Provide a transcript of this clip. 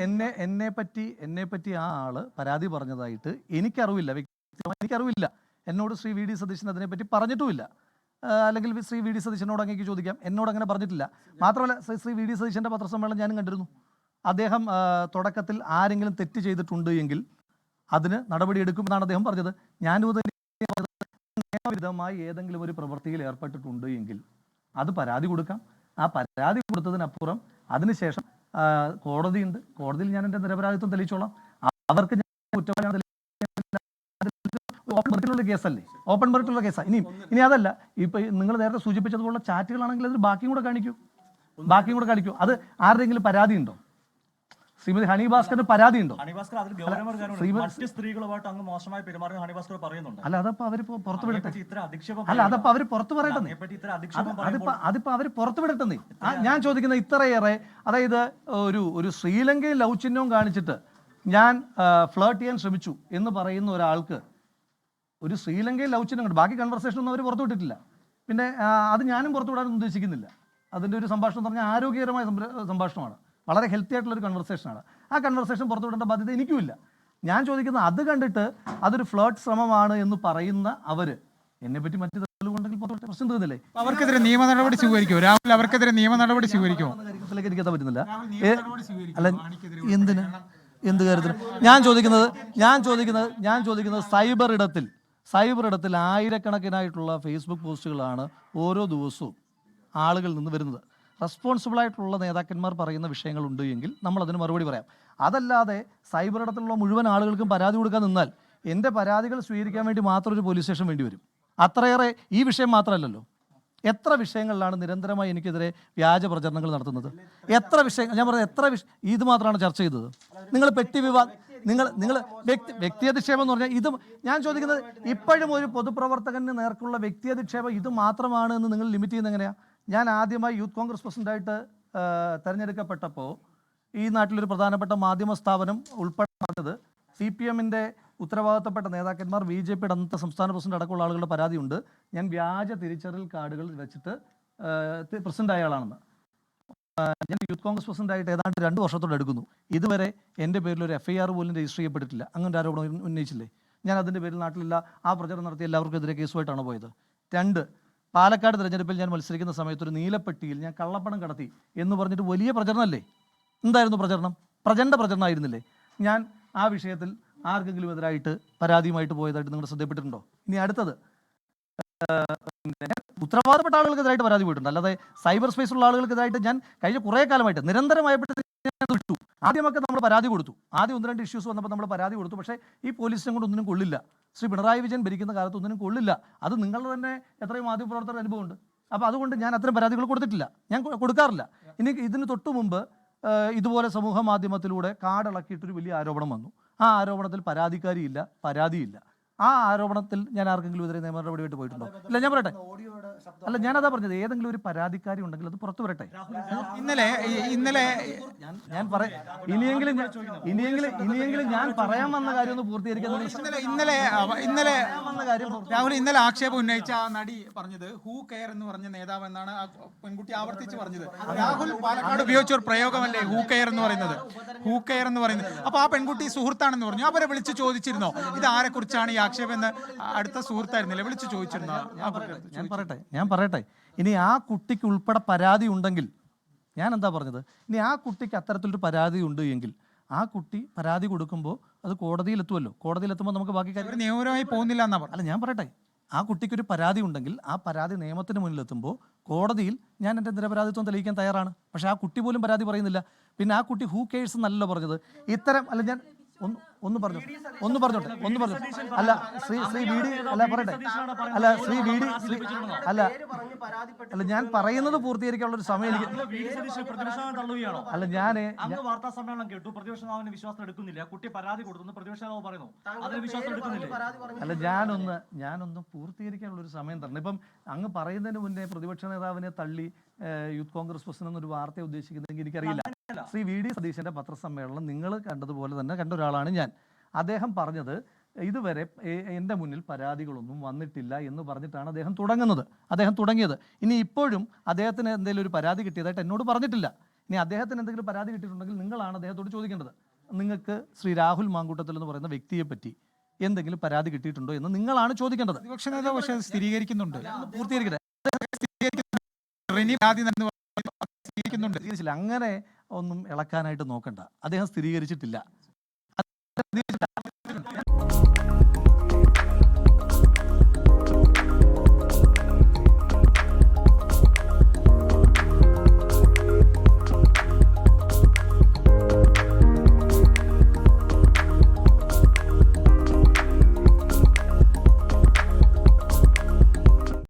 എന്നെ പറ്റി ആ ആള് പരാതി പറഞ്ഞതായിട്ട് എനിക്കറിവില്ല, വ്യക്തിപരമായി എനിക്കറിവില്ല. എന്നോട് ശ്രീ വി ഡി സതീശൻ അതിനെപ്പറ്റി പറഞ്ഞിട്ടുമില്ല. അല്ലെങ്കിൽ ശ്രീ വി ഡി സതീശനോട് അങ്ങേക്ക് ചോദിക്കാം, എന്നോട് അങ്ങനെ പറഞ്ഞിട്ടില്ല. മാത്രമല്ല ശ്രീ വി ഡി സതീശൻ്റെ പത്രസമ്മേളനം ഞാനും കണ്ടിരുന്നു. അദ്ദേഹം തുടക്കത്തിൽ ആരെങ്കിലും തെറ്റ് ചെയ്തിട്ടുണ്ട് എങ്കിൽ അതിന് നടപടിയെടുക്കുമെന്നാണ് അദ്ദേഹം പറഞ്ഞത്. ഞാനും നിയമവിരുദ്ധമായി ഏതെങ്കിലും ഒരു പ്രവൃത്തിയിൽ ഏർപ്പെട്ടിട്ടുണ്ട് എങ്കിൽ അത് പരാതി കൊടുക്കാം. ആ പരാതി കൊടുത്തതിനപ്പുറം അതിനുശേഷം കോടതിയുണ്ട്, കോടതിയിൽ ഞാൻ എൻ്റെ നിരപരാധിത്വം തെളിയിച്ചോളാം. അവർക്ക് ഞാൻ കുറ്റവാളിയാണ് ഓപ്പൺ മെറിറ്റുള്ള കേസല്ലേ, ഓപ്പൺ മെറിറ്റുള്ള കേസാണ്. ഇനി അതല്ല, ഇപ്പൊ നിങ്ങൾ നേരത്തെ സൂചിപ്പിച്ചതുപോലുള്ള ചാറ്റുകളാണെങ്കിൽ അതിൽ ബാക്കിയും കൂടെ കാണിക്കൂ. അത് ആരുടെയെങ്കിലും പരാതി ഉണ്ടോ? ശ്രീമതി ഹണി ഭാസ്കറിന് പരാതി ഉണ്ടോ? സ്ത്രീകളുമായിട്ട് അങ്ങ് മോശമായി പെരുമാറുന്ന ഹണി ഭാസ്കർ പറയുന്നുണ്ട്. അല്ല, അതപ്പോ അവര് പുറത്തു വിടട്ടെ. അതപ്പോ അവര് പുറത്തു പറയട്ടെ. അതിപ്പോ അവര് പുറത്തു വിടട്ടെ. ഞാൻ ചോദിക്കുന്ന ഇത്രയേറെ, അതായത് ഒരു ശ്രീലങ്കയിൽ ലവ് ചിഹ്നവും കാണിച്ചിട്ട് ഞാൻ ഫ്ലേർട്ട് ചെയ്യാൻ ശ്രമിച്ചു എന്ന് പറയുന്ന ഒരാൾക്ക് ഒരു ശ്രീലങ്കയിൽ ലവ് ചിഹ്നം കണ്ടു, ബാക്കി കൺവെർസേഷൻ ഒന്നും അവർ പുറത്തു വിട്ടിട്ടില്ല. പിന്നെ അത് ഞാനും പുറത്തു വിടാൻ ഉദ്ദേശിക്കുന്നില്ല. അതിൻ്റെ ഒരു സംഭാഷണം എന്ന് പറഞ്ഞാൽ ആരോഗ്യകരമായ സംഭാഷണമാണ്, വളരെ ഹെൽത്തി ആയിട്ടുള്ള ഒരു കൺവെർസേഷനാണ്. ആ കൺവെർസേഷൻ പുറത്തു വിടേണ്ട ബാധ്യത എനിക്കുമില്ല. ഞാൻ ചോദിക്കുന്നത്, അത് കണ്ടിട്ട് അതൊരു ഫ്ലേർട്ട് ശ്രമമാണ് എന്ന് പറയുന്ന അവര് എന്നെപ്പറ്റി മറ്റു തെളിവുണ്ടെങ്കിൽ പ്രശ്നം തീർന്നില്ലേ? അവർക്കെതിരെ നിയമ നടപടി സ്വീകരിക്കുമോ രാഹുൽ? അവർക്കെതിരെ നിയമ നടപടി സ്വീകരിക്കുമോ? കാര്യത്തിലേക്ക് എനിക്ക് എത്താൻ പറ്റുന്നില്ല. അല്ല, എന്ത് കാര്യത്തിന്? ഞാൻ ചോദിക്കുന്നത് സൈബർ ഇടത്തിൽ ആയിരക്കണക്കിനായിട്ടുള്ള ഫേസ്ബുക്ക് പോസ്റ്റുകളാണ് ഓരോ ദിവസവും ആളുകളിൽ നിന്ന് വരുന്നത്. റെസ്പോൺസിബിളായിട്ടുള്ള നേതാക്കന്മാർ പറയുന്ന വിഷയങ്ങളുണ്ട് എങ്കിൽ നമ്മൾ അതിന് മറുപടി പറയാം. അതല്ലാതെ സൈബർ ഇടത്തിലുള്ള മുഴുവൻ ആളുകൾക്കും പരാതി കൊടുക്കാൻ നിന്നാൽ എൻ്റെ പരാതികൾ സ്വീകരിക്കാൻ വേണ്ടി മാത്രം ഒരു പോലീസ് സ്റ്റേഷൻ വേണ്ടി വരും. അത്രയേറെ ഈ വിഷയം മാത്രമല്ലല്ലോ, എത്ര വിഷയങ്ങളിലാണ് നിരന്തരമായി എനിക്കെതിരെ വ്യാജ പ്രചരണങ്ങൾ നടത്തുന്നത്? എത്ര വിഷയങ്ങൾ ഞാൻ പറഞ്ഞത്, ഇത് മാത്രമാണ് ചർച്ച ചെയ്തത്. നിങ്ങൾ നിങ്ങൾ വ്യക്തിയധിക്ഷേപം എന്ന് പറഞ്ഞാൽ ഇത് ഞാൻ ചോദിക്കുന്നത്, ഇപ്പോഴും ഒരു പൊതുപ്രവർത്തകന് നേർക്കുള്ള വ്യക്തിയധിക്ഷേപം ഇത് മാത്രമാണ് എന്ന് നിങ്ങൾ ലിമിറ്റ് ചെയ്യുന്നത് എങ്ങനെയാണ്? ഞാൻ ആദ്യമായി യൂത്ത് കോൺഗ്രസ് പ്രസിഡന്റായിട്ട് തിരഞ്ഞെടുക്കപ്പെട്ടപ്പോൾ ഈ നാട്ടിലൊരു പ്രധാനപ്പെട്ട മാധ്യമ സ്ഥാപനം ഉൾപ്പെടെ പറഞ്ഞത് CPM-ന്റെ ഉത്തരവാദിത്തപ്പെട്ട നേതാക്കന്മാർ, BJP-യുടെ അന്നത്തെ സംസ്ഥാന പ്രസിഡന്റ് അടക്കമുള്ള ആളുകളുടെ പരാതിയുണ്ട്, ഞാൻ വ്യാജ തിരിച്ചറിയൽ കാർഡുകൾ വെച്ചിട്ട് പ്രസിഡന്റ് ആളാണെന്ന്. ഞാൻ യൂത്ത് കോൺഗ്രസ് പ്രസിഡന്റായിട്ട് ഏതാണ്ട് 2 വർഷത്തോടെ എടുക്കുന്നു. ഇതുവരെ എൻ്റെ പേരിൽ ഒരു FIR പോലും രജിസ്റ്റർ ചെയ്യപ്പെട്ടിട്ടില്ല. അങ്ങനെ ആരോപണം ഉന്നയിച്ചില്ലേ? ഞാൻ അതിൻ്റെ പേരിൽ നാട്ടിലില്ല, ആ പ്രചരണം നടത്തി എല്ലാവർക്കും എതിരെ കേസുമായിട്ടാണ് പോയത്. 2, പാലക്കാട് തിരഞ്ഞെടുപ്പിൽ ഞാൻ മത്സരിക്കുന്ന സമയത്ത് ഒരു നീലപ്പെട്ടിയിൽ ഞാൻ കള്ളപ്പണം കടത്തി എന്ന് പറഞ്ഞിട്ട് വലിയ പ്രചരണമല്ലേ? എന്തായിരുന്നു പ്രചരണം? പ്രചണ്ഡ പ്രചരണമായിരുന്നില്ലേ? ഞാൻ ആ വിഷയത്തിൽ ആർക്കെങ്കിലും എതിരായിട്ട് പരാതിയുമായിട്ട് പോയതായിട്ട് നിങ്ങൾ ശ്രദ്ധപ്പെട്ടിട്ടുണ്ടോ? ഇനി അടുത്തത്, ഉത്തരവാദപ്പെട്ട ആളുകൾക്കെതിരായിട്ട് പരാതി പോയിട്ടുണ്ട്, അല്ലാതെ സൈബർ സ്പേസിലുള്ള ആളുകൾക്കെതിരായിട്ട് ഞാൻ കഴിഞ്ഞ കുറേ കാലമായിട്ട് നിരന്തരമായിട്ട് വിട്ടു. ആദ്യമൊക്കെ നമ്മൾ പരാതി കൊടുത്തു, ആദ്യം 1-2 ഇഷ്യൂസ് വന്നപ്പോൾ നമ്മൾ പരാതി കൊടുത്തു. പക്ഷേ ഈ പോലീസിനെ കൊണ്ട് ഒന്നിനും കൊള്ളില്ല. ശ്രീ പിണറായി വിജയൻ ഭരിക്കുന്ന കാലത്ത് ഒന്നിനും കൊള്ളില്ല. അത് നിങ്ങളുടെ തന്നെ എത്രയും മാധ്യമപ്രവർത്തകരുടെ അനുഭവമുണ്ട്. അപ്പോൾ അതുകൊണ്ട് ഞാൻ അത്തരം പരാതികൾ കൊടുത്തിട്ടില്ല, ഞാൻ കൊടുക്കാറില്ല. ഇനി ഇതിന് തൊട്ടു മുമ്പ് ഇതുപോലെ സമൂഹ മാധ്യമത്തിലൂടെ കാർഡിളക്കിയിട്ടൊരു വലിയ ആരോപണം വന്നു. ആ ആരോപണത്തിൽ പരാതിയില്ല. ആ ആരോപണത്തിൽ ഞാൻ ആർക്കെങ്കിലും എതിരെ നിയമ നടപടിയായിട്ട് പോയിട്ടുണ്ടോ? ഇല്ല. ഞാൻ പറയട്ടെ, അല്ല, ഞാനതാ പറഞ്ഞത്, ഏതെങ്കിലും ഒരു പരാതിക്കാരി ഉണ്ടെങ്കിൽ അത് പുറത്തു വരട്ടെ. ഇന്നലെ ഞാൻ ഇനിയെങ്കിലും ഞാൻ പറയാൻ വന്ന കാര്യം ഒന്ന് പൂർത്തീകരിക്കാൻ. രാഹുൽ, ഇന്നലെ ആക്ഷേപം ഉന്നയിച്ച ആ നടി പറഞ്ഞത് ഹൂ കെയർ എന്ന് പറഞ്ഞ നേതാവ് എന്നാണ് ആ പെൺകുട്ടി ആവർത്തിച്ച് പറഞ്ഞത്. രാഹുൽ പാലക്കാട് ഉപയോഗിച്ച ഒരു പ്രയോഗമല്ലേ ഹൂ കെയർ എന്ന് പറയുന്നത്? അപ്പൊ ആ പെൺകുട്ടി സുഹൃത്താണെന്ന് പറഞ്ഞു. അവരെ വിളിച്ച് ചോദിച്ചിരുന്നോ ഇത് ആരെ കുറിച്ചാണ് ഈ ആക്ഷേപം എന്ന്? അടുത്ത സുഹൃത്തായിരുന്നില്ലേ, വിളിച്ചു ചോദിച്ചിരുന്നോ? ഞാൻ പറയട്ടെ, ഇനി ആ കുട്ടിക്ക് ഉൾപ്പെടെ പരാതി ഉണ്ടെങ്കിൽ, ഞാൻ എന്താ പറഞ്ഞത്, ഇനി ആ കുട്ടിക്ക് അത്തരത്തിലൊരു പരാതി ഉണ്ട് എങ്കിൽ ആ കുട്ടി പരാതി കൊടുക്കുമ്പോൾ അത് കോടതിയിലെത്തുമല്ലോ. കോടതിയിലെത്തുമ്പോൾ നമുക്ക് ബാക്കി കാര്യം നിയമപരമായി പോകുന്നില്ല എന്നാ പറഞ്ഞത്. അല്ല, ഞാൻ പറയട്ടെ, ആ കുട്ടിക്കൊരു പരാതി ഉണ്ടെങ്കിൽ ആ പരാതി നിയമത്തിന് മുന്നിലെത്തുമ്പോൾ കോടതിയിൽ ഞാൻ എൻ്റെ നിരപരാധിത്വം തെളിയിക്കാൻ തയ്യാറാണ്. പക്ഷേ ആ കുട്ടി പോലും പരാതി പറയുന്നില്ല. പിന്നെ ആ കുട്ടി ഹൂ കേഴ്സ് എന്നല്ലോ പറഞ്ഞത്. ഇത്തരം അല്ല, ഞാൻ ഒന്ന് പറഞ്ഞോട്ടെ. അല്ല, ശ്രീ ഞാൻ പറയുന്നത് പൂർത്തീകരിക്കാനുള്ള ഒരു സമയം എനിക്ക്. അല്ല, വാർത്താ സമ്മേളനം കേട്ടു, പ്രതിപക്ഷ നേതാവിന് വിശ്വാസം എടുക്കുന്നില്ല, കുട്ടി പരാതി കൊടുത്തു, പ്രതിപക്ഷ നേതാവ് പറയുന്നു അതിന് വിശ്വാസം എടുക്കുന്നില്ല. അല്ല, ഞാനൊന്ന് പൂർത്തീകരിക്കാനുള്ള ഒരു സമയം തരണം. ഇപ്പം അങ്ങ് പറയുന്നതിന് മുന്നേ പ്രതിപക്ഷ നേതാവിനെ തള്ളി യൂത്ത് കോൺഗ്രസ് പ്രസിഡന്റ് എന്നൊരു വാർത്ത ഉദ്ദേശിക്കുന്നെങ്കിൽ എനിക്കറിയില്ല. ശ്രീ VD സതീശന്റെ പത്രസമ്മേളനം നിങ്ങൾ കണ്ടതുപോലെ തന്നെ കണ്ട ഒരാളാണ് ഞാൻ. അദ്ദേഹം പറഞ്ഞത് ഇതുവരെ എൻ്റെ മുന്നിൽ പരാതികളൊന്നും വന്നിട്ടില്ല എന്ന് പറഞ്ഞിട്ടാണ് അദ്ദേഹം തുടങ്ങിയത്. ഇനി ഇപ്പോഴും അദ്ദേഹത്തിന് എന്തെങ്കിലും ഒരു പരാതി കിട്ടിയതായിട്ട് എന്നോട് പറഞ്ഞിട്ടില്ല. ഇനി അദ്ദേഹത്തിന് എന്തെങ്കിലും പരാതി കിട്ടിയിട്ടുണ്ടെങ്കിൽ നിങ്ങളാണ് അദ്ദേഹത്തോട് ചോദിക്കേണ്ടത്. നിങ്ങൾക്ക് ശ്രീ രാഹുൽ മാങ്കൂട്ടത്തിൽ എന്ന് പറയുന്ന വ്യക്തിയെ പറ്റി എന്തെങ്കിലും പരാതി കിട്ടിയിട്ടുണ്ടോ എന്ന് നിങ്ങളാണ് ചോദിക്കേണ്ടത്. പ്രതിപക്ഷ നേതാവ് പക്ഷേ സ്ഥിരീകരിക്കുന്നുണ്ട്. പൂർത്തീകരിക്കട്ടെ. റിനി പരാതി എന്ന് സ്ഥിരീകരിക്കുന്നുണ്ട്. അങ്ങനെ ഒന്നും ഇളക്കാനായിട്ട് നോക്കണ്ട. അദ്ദേഹം സ്ഥിരീകരിച്ചിട്ടില്ല.